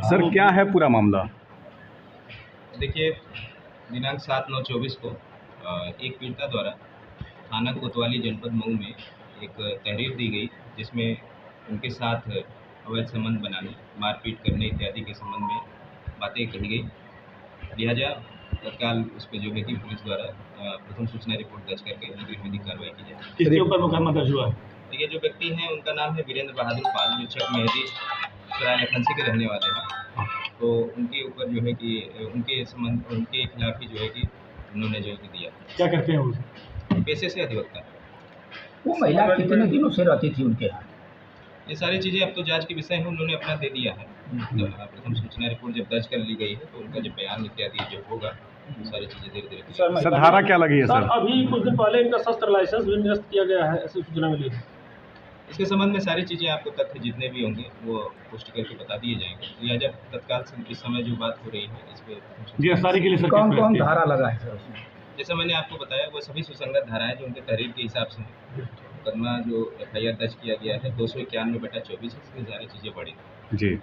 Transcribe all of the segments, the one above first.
Sir क्या है पूरा मामला? देखिए, दिनांक 7/9/24 को एक पीड़िता द्वारा थाना कोतवाली जनपद मऊ में एक तहरीर दी गई, जिसमें उनके साथ अवैध संबंध बनाने, मारपीट करने इत्यादि के संबंध में बातें कही गई। लिहाजा तत्काल उस पर जो है कि पुलिस द्वारा प्रथम सूचना रिपोर्ट दर्ज करके अग्रिम विधिक कार्रवाई की जाए। किसके ऊपर मुकदमा दर्ज हुआ है? ये जो व्यक्ति हैं उनका नाम है वीरेंद्र बहादुर पाल, जो चक मेहदी सराय लखनसी के रहने वाले हैं। तो उनके ऊपर जो है कि उनके खिलाफ ही जो है कि उन्होंने जो है कि दिया। क्या करते हैं वो? पेशे से अधिवक्ता। वो महिला कितने दिनों से रहती थी उनके यहाँ? ये सारी चीज़ें अब तो जांच के विषय हैं, उन्होंने अपना दे दिया है। तो प्रथम सूचना रिपोर्ट जब दर्ज कर ली गई है तो उनका जो बयान इत्यादि जो होगा वो सारी चीज़ें धीरे धीरे। सर धारा क्या लगी है सर? सर? अभी कुछ दिन पहले इनका शस्त्र लाइसेंस भी निरस्त किया गया है, ऐसी सूचना मिली है। इसके संबंध में सारी चीज़ें आपको तथ्य जितने भी होंगे वो पुष्टि करके बता दिए जाएंगे। लिहाजा तत्काल इस समय जो बात हो रही है इस पर गिरफ्तारी के लिए सर कौन कौन धारा लगा है सर उसमें? जैसा मैंने आपको बताया वो सभी सुसंगत धाराएं जो उनके तहरीर के हिसाब से हैं। मुकदमा जो FIR दर्ज किया गया है 291/24 इसमें सारी चीज़ें बढ़ी जी।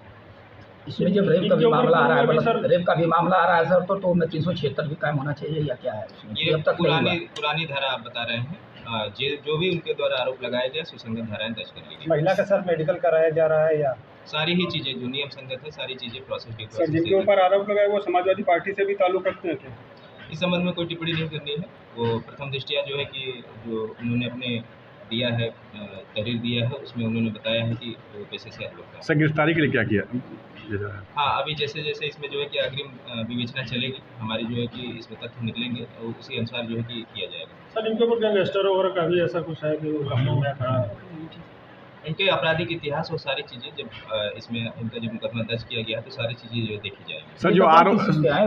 इसमें जब रेप का भी मामला आ रहा है, मतलब रेप का भी मामला आ रहा है सर, तो उनमें 376 भी कायम होना चाहिए या क्या है उसमें? ये अब तक नहीं हुआ। पुरानी धारा आप बता रहे हैं। जो भी उनके द्वारा आरोप लगाया गया सुसंगत धाराएं दर्ज कर ली गई। महिला का सर मेडिकल कराया जा रहा है या सारी ही चीज़ें जो नियम संगत है सारी चीज़ें प्रोसेस की सर जिनके ऊपर आरोप लगाए वो समाजवादी पार्टी से भी ताल्लुक रखते हैं क्या? इस संबंध में कोई टिप्पणी नहीं करनी है। वो प्रथम दृष्टिया जो है कि जो उन्होंने अपने दिया है तहरीर दिया है उसमें उन्होंने बताया है कि वो पेशे से अधिवक्ता है। सर गिरफ्तारी के लिए क्या किया? हाँ, अभी जैसे जैसे इसमें जो है कि अग्रिम विवेचना चलेगी हमारी जो है कि इसमें तथ्य निकलेंगे और उसी अनुसार जो है कि किया जाएगा। सर इनके ऊपर गैंगस्टर वगैरह का भी ऐसा कुछ है कि वो में खड़ा है? इनके आपराधिक इतिहास और सारी चीज़ें जब इसमें इनका जब मुकदमा दर्ज किया गया तो सारी चीज़ें जो है देखी जाएंगी। सर जो आरोप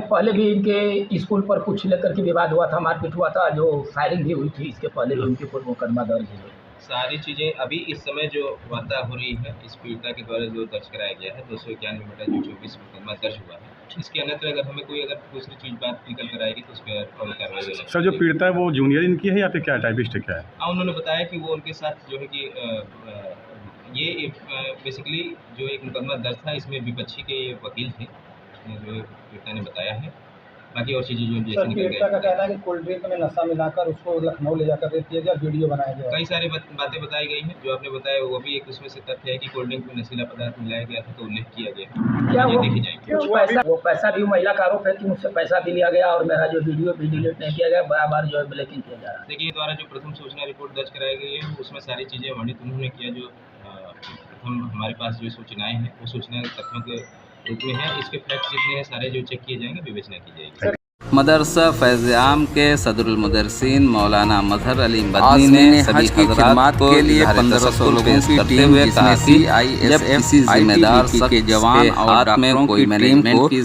पहले भी इनके स्कूल पर कुछ लेकर के विवाद हुआ था, मारपीट हुआ था, जो फायरिंग भी हुई थी, इसके पहले भी उनके ऊपर मुकदमा दर्ज है। सारी चीज़ें अभी इस समय जो वार्ता हो रही है इस पीड़िता के द्वारा जो दर्ज कराया गया है 291/24 मुकदमा दर्ज हुआ है। इसके अन्यत्र अगर हमें कोई अगर दूसरी चीज़ बात निकल कर आएगी तो उस पर और कार्रवाई होगी। सर जो पीड़िता है वो जूनियर इनकी है या फिर क्या टाइपिस्ट है, क्या है? हाँ, उन्होंने बताया कि वो उनके साथ जो है कि ये बेसिकली जो एक मुकदमा दर्ज था इसमें विपक्षी के वकील थे जो पीड़िता ने बताया है। बाकी और चीज़ें जो जैसे निकल पीड़िता का गए कहना है कि कोल्ड ड्रिंक में नशा मिलाकर उसको लखनऊ ले जाकर रेप किया गया, वीडियो बनाया गया। कई सारी बातें बताई गई हैं। जो आपने बताया वो भी एक उसमें से तथ्य है कि कोल्ड ड्रिंक में नशीला पदार्थ मिलाया गया था तो उल्लेख किया गया। क्या ये वो देखी जाएगी। वो पैसा भी महिला का आरोप है कि मुझसे पैसा भी लिया गया और मेरा जो वीडियो भी डिलीट नहीं किया गया, बार जो है ब्लैकिंग किया जा रहा है। देखिए, द्वारा जो प्रथम सूचना रिपोर्ट दर्ज कराई गई है उसमें सारी चीज़ें वर्णित उन्होंने किया। जो प्रथम हमारे पास जो सूचनाएं हैं वो सूचना तथ्यों के रूप में है। इसके फैक्ट्स जितने हैं सारे जो चेक किए जाएंगे, विवेचना की जाएगी। मदरसा फैज़-ए-आम के सदरुल मुदर्रिसीन मौलाना मजहर अली मदनी ने सभी हज़रात के लिए 1500 लोगों की टीम जिसमें CISF किसी जिम्मेदार शख्स के जवान और हाथ में कोई मैनेजमेंट की